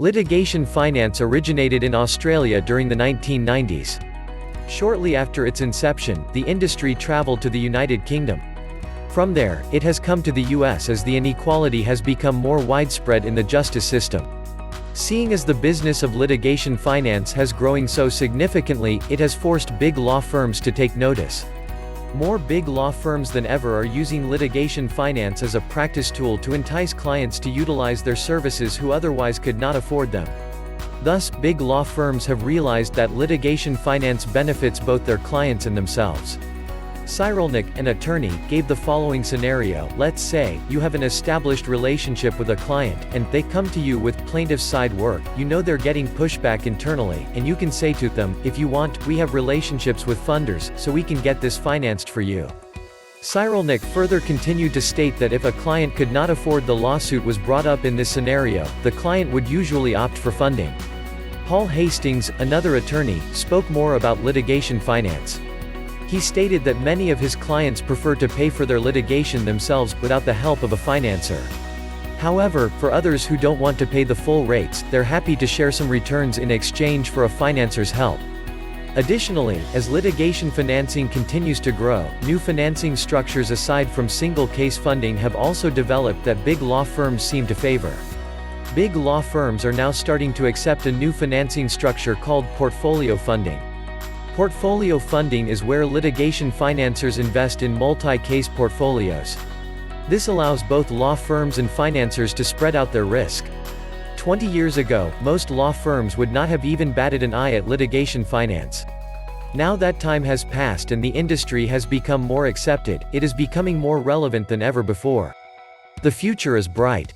Litigation finance originated in Australia during the 1990s. Shortly after its inception, the industry traveled to the United Kingdom. From there, it has come to the US as the inequality has become more widespread in the justice system. Seeing as the business of litigation finance has growing so significantly, it has forced big law firms to take notice. More big law firms than ever are using litigation finance as a practice tool to entice clients to utilize their services who otherwise could not afford them. Thus, big law firms have realized that litigation finance benefits both their clients and themselves. Cyrulnik, an attorney, gave the following scenario. Let's say, you have an established relationship with a client, and they come to you with plaintiff's side work. You know they're getting pushback internally, and you can say to them, if you want, we have relationships with funders, so we can get this financed for you. Cyrulnik further continued to state that if a client could not afford the lawsuit was brought up in this scenario, the client would usually opt for funding. Paul Hastings, another attorney, spoke more about litigation finance. He stated that many of his clients prefer to pay for their litigation themselves, without the help of a financer. However, for others who don't want to pay the full rates, they're happy to share some returns in exchange for a financer's help. Additionally, as litigation financing continues to grow, new financing structures aside from single-case funding have also developed that big law firms seem to favor. Big law firms are now starting to accept a new financing structure called portfolio funding. Portfolio funding is where litigation financiers invest in multi-case portfolios. This allows both law firms and financiers to spread out their risk. 20 years ago, most law firms would not have even batted an eye at litigation finance. Now that time has passed and the industry has become more accepted, it is becoming more relevant than ever before. The future is bright.